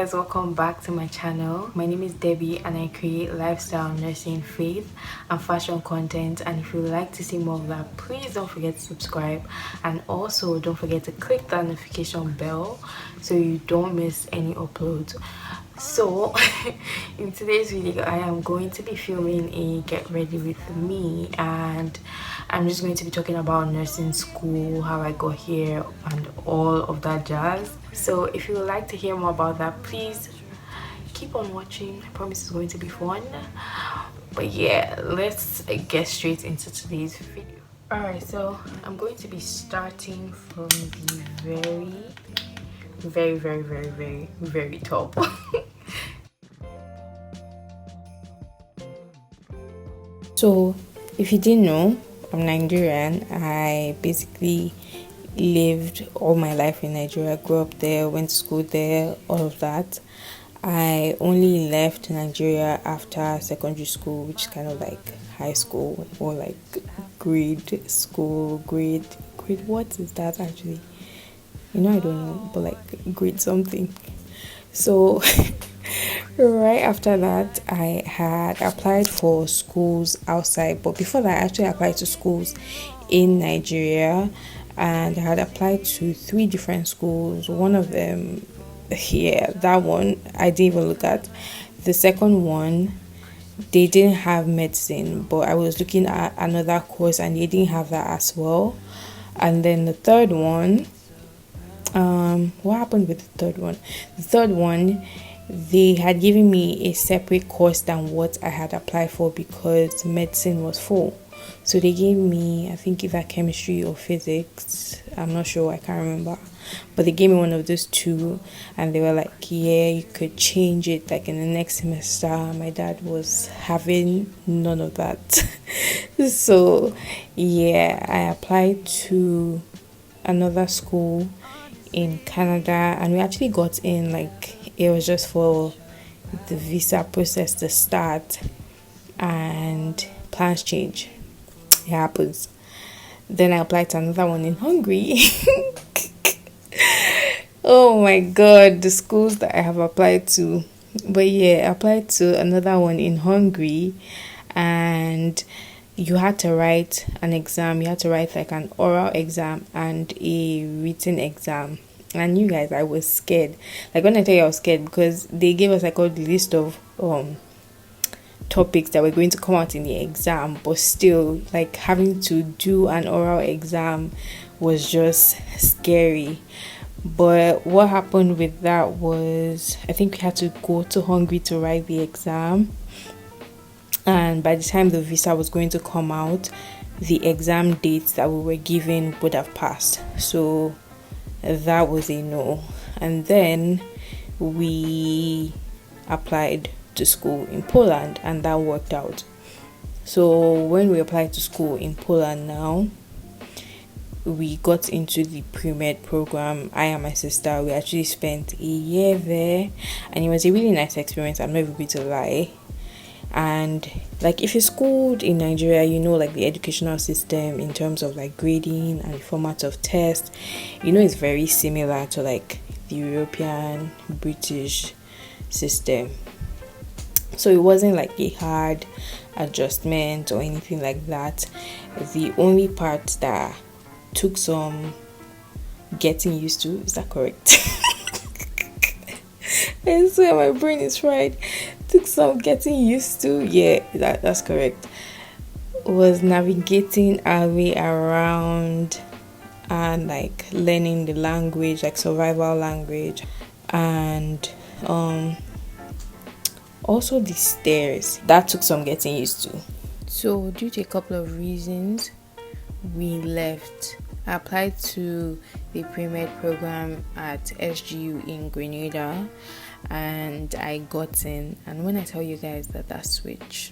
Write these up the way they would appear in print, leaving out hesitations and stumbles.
guys, welcome back to my channel. My name is Debbie and I create lifestyle, nursing, faith and fashion content, and if you would like to see more of that, please don't forget to subscribe, and also don't forget to click that notification bell so you don't miss any uploads. So in today's video I am going to be filming a get ready with me, and I'm just going to be talking about nursing school, how I got here and all of that jazz. So if you would like to hear more about that, please keep on watching. I promise it's going to be fun. But yeah, let's get straight into today's video. Alright, so I'm going to be starting from the very top. So if you didn't know, I'm Nigerian. I basically lived all my life in Nigeria, grew up there, went to school there, all of that. I only left Nigeria after secondary school, which is kind of like high school or like grade school, grade what is that actually? I don't know, but like grade something. So right after that, I had applied for schools outside, but before that, I actually applied to schools in Nigeria, and I had applied to 3 different schools. One of them, yeah, that one I didn't even look at. The second one, they didn't have medicine, but I was looking at another course and they didn't have that as well. And then the third one, what happened with the third one? The third one, they had given me a separate course than what I had applied for because medicine was full. So they gave me, I think, either chemistry or physics. I'm not sure, I can't remember. But they gave me one of those 2, and they were like, yeah, you could change it like in the next semester. My dad was having none of that. So yeah, I applied to another school in Canada, and we actually got in, like, it was just for the visa process to start, and plans change. It happens. Then I applied to another one in Hungary. Oh my god, the schools that I have applied to. But yeah, I applied to another one in Hungary, and you had to write an exam. You had to write like an oral exam and a written exam. And you guys, I was scared. Like, when I tell you I was scared, because they gave us like all the list of topics that were going to come out in the exam, but still, like, having to do an oral exam was just scary. But what happened with that was, I think we had to go to Hungary to write the exam, and by the time the visa was going to come out, the exam dates that we were given would have passed. So that was a no. And then we applied to school in Poland, and that worked out. So when we applied to school in Poland now, we got into the pre-med program. I and my sister, we actually spent a year there, and it was a really nice experience. I'm not even going to lie. And like, if you're schooled in Nigeria, like the educational system in terms of like grading and format of test, it's very similar to like the European British system. So it wasn't like a hard adjustment or anything like that. The only part that took some getting used to, is that correct? I swear my brain is fried. Took some getting used to, yeah, that's correct. Was navigating our way around and like learning the language, like survival language, and also the stairs. That took some getting used to. So due to a couple of reasons, we left. I applied to the pre-med program at SGU in Grenada, and I got in. And when I tell you guys that switch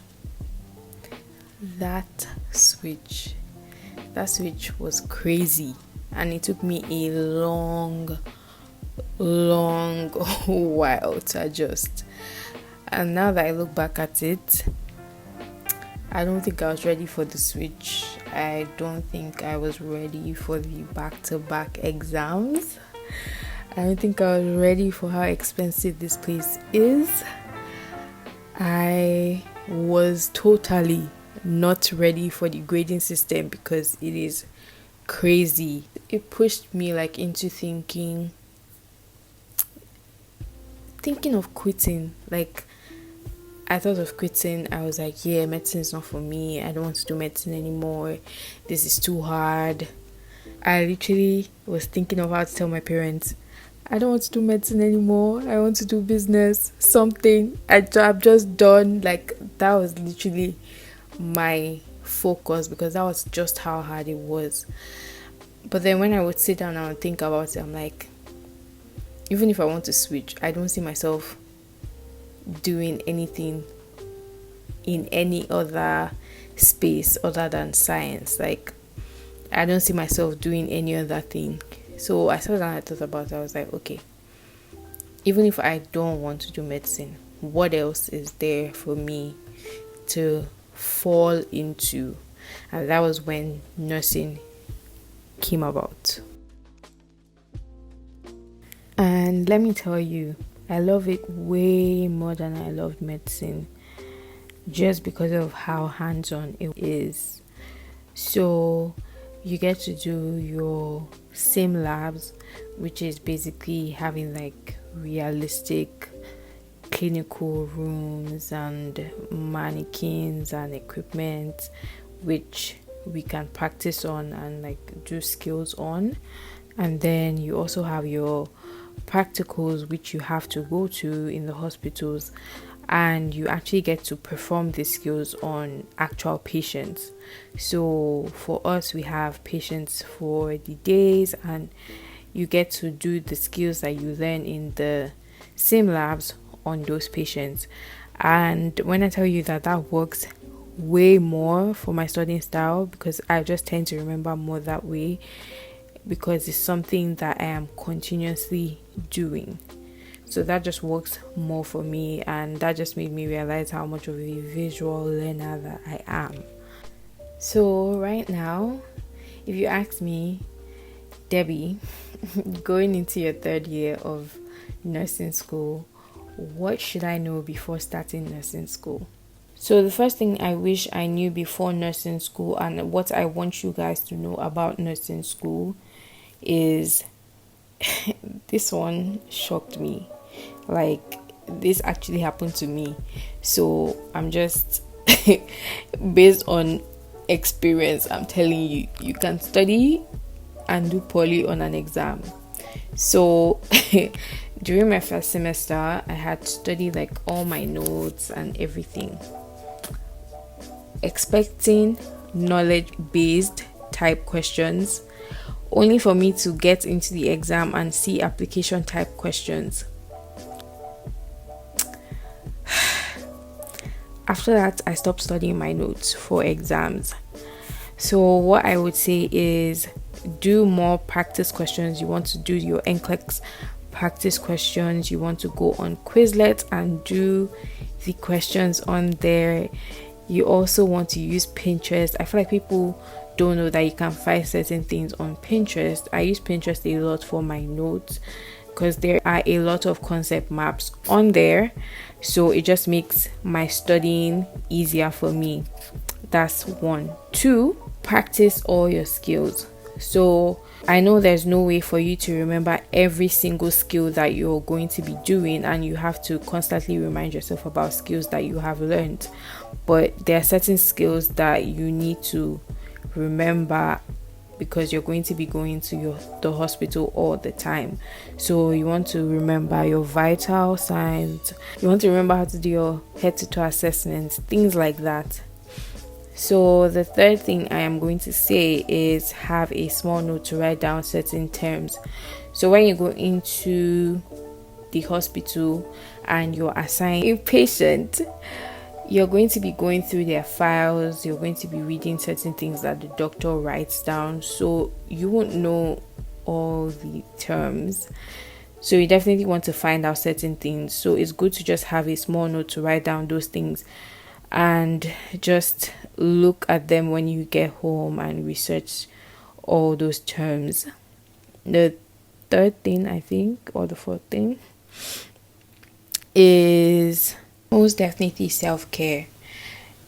was crazy, and it took me a long while to adjust. And now that I look back at it, I don't think I was ready for the switch. I don't think I was ready for the back-to-back exams. I don't think I was ready for how expensive this place is. I was totally not ready for the grading system because it is crazy. It pushed me like into thinking of quitting. Like I thought of quitting. I was like, yeah, medicine is not for me. I don't want to do medicine anymore. This is too hard. I literally was thinking of how to tell my parents, I don't want to do medicine anymore. I want to do business, something. I'm just done. Like, that was literally my focus because that was just how hard it was. But then when I would sit down and I would think about it, I'm like, even if I want to switch, I don't see myself doing anything in any other space other than science. Like, I don't see myself doing any other thing. So I sat down and I thought about it. I was like, okay, even if I don't want to do medicine, what else is there for me to fall into? And that was when nursing came about. And let me tell you, I love it way more than I loved medicine, just because of how hands-on it is. So you get to do your sim labs, which is basically having like realistic clinical rooms and mannequins and equipment which we can practice on and like do skills on. And then you also have your practicals which you have to go to in the hospitals, and you actually get to perform these skills on actual patients. So for us, we have patients for the days, and you get to do the skills that you learn in the sim labs on those patients. And when I tell you that works way more for my studying style, because I just tend to remember more that way, because it's something that I am continuously doing. So that just works more for me, and that just made me realize how much of a visual learner that I am. So right now, if you ask me, Debbie, going into your third year of nursing school, what should I know before starting nursing school? So the first thing I wish I knew before nursing school, and what I want you guys to know about nursing school, is this one shocked me. Like, this actually happened to me. So I'm just based on experience, I'm telling you, you can study and do poorly on an exam. So during my first semester, I had to study like all my notes and everything, expecting knowledge based type questions, only for me to get into the exam and see application type questions. After that, I stopped studying my notes for exams. So what I would say is do more practice questions. You want to do your NCLEX practice questions. You want to go on Quizlet and do the questions on there. You also want to use Pinterest. I feel like people don't know that you can find certain things on Pinterest. I use Pinterest a lot for my notes because there are a lot of concept maps on there. So it just makes my studying easier for me. That's 1. 2, practice all your skills. So I know there's no way for you to remember every single skill that you're going to be doing, and you have to constantly remind yourself about skills that you have learned. But there are certain skills that you need to remember because you're going to be going to the hospital all the time. So you want to remember your vital signs. You want to remember how to do your head-to-toe assessments, things like that. So the third thing I am going to say is have a small note to write down certain terms. So when you go into the hospital and you're assigned a patient, you're going to be going through their files. You're going to be reading certain things that the doctor writes down. So you won't know all the terms. So you definitely want to find out certain things. So it's good to just have a small note to write down those things and just look at them when you get home and research all those terms. The third thing, I think, or the fourth thing, is most definitely self-care.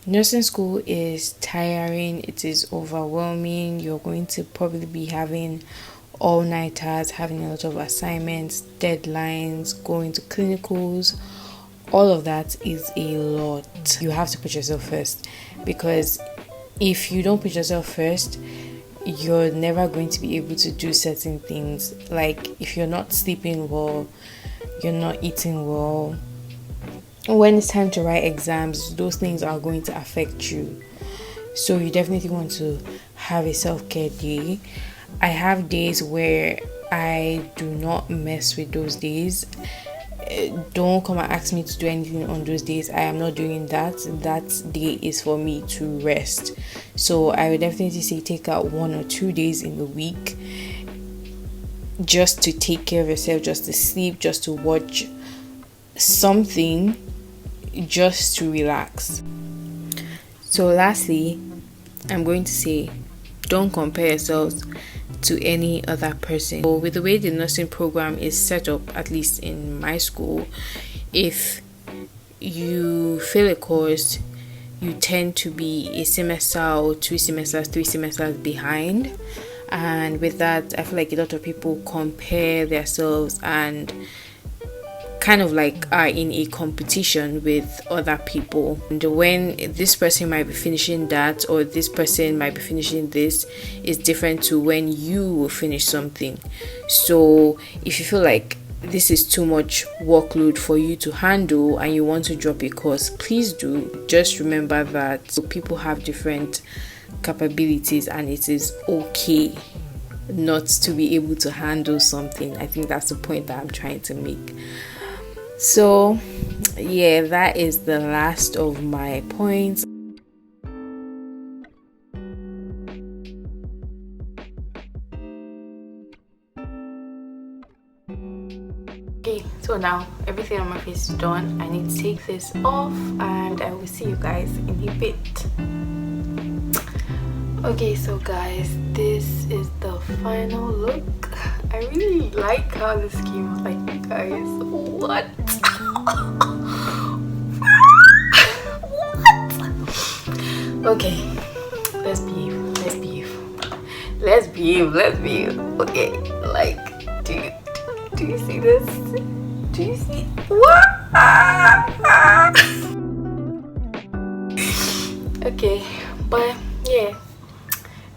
Nursing school is tiring, it is overwhelming. You're going to probably be having all-nighters, having a lot of assignments, deadlines, going to clinicals. All of that is a lot. You have to put yourself first, because if you don't put yourself first, you're never going to be able to do certain things. Like if you're not sleeping well, you're not eating well, when it's time to write exams, those things are going to affect you. So you definitely want to have a self-care day. I have days where I do not mess with those days. Don't come and ask me to do anything on those days. I am not doing that. That day is for me to rest. So I would definitely say take out 1 or 2 days in the week just to take care of yourself, just to sleep, just to watch something, just to relax. So lastly, I'm going to say, don't compare yourselves to any other person. So with the way the nursing program is set up, at least in my school, if you fail a course, you tend to be a semester or 2 semesters, 3 semesters behind. And with that, I feel like a lot of people compare themselves and kind of like are in a competition with other people. And when this person might be finishing that, or this person might be finishing this, is different to when you will finish something. So if you feel like this is too much workload for you to handle and you want to drop a course, please do. Just remember that people have different capabilities and it is okay not to be able to handle something. I think that's the point that I'm trying to make. So yeah, that is the last of my points. Okay, so now everything on my face is done. I need to take this off and I will see you guys in a bit. Okay, so guys, this is the final look. I really like how this came out. Like, guys, what? What? Okay, let's behave. Okay, like, do you see this? Do you see what? Okay, but yeah,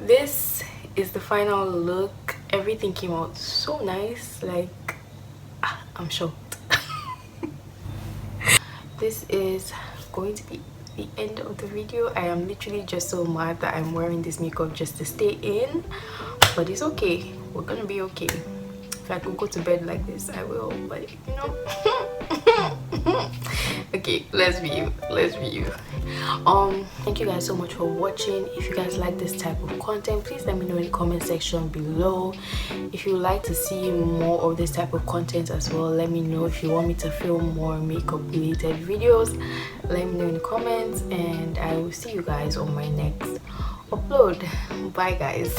this is the final look. Everything came out so nice. Like, I'm shocked. This is going to be the end of the video. I am literally just so mad that I'm wearing this makeup just to stay in, but it's okay. We're gonna be okay. If I could go to bed like this, I will, but you know. Okay, let's view. Thank you guys so much for watching. If you guys like this type of content, please let me know in the comment section below. If you would like to see more of this type of content as well, let me know. If you want me to film more makeup related videos, let me know in the comments, and I will see you guys on my next upload. Bye guys.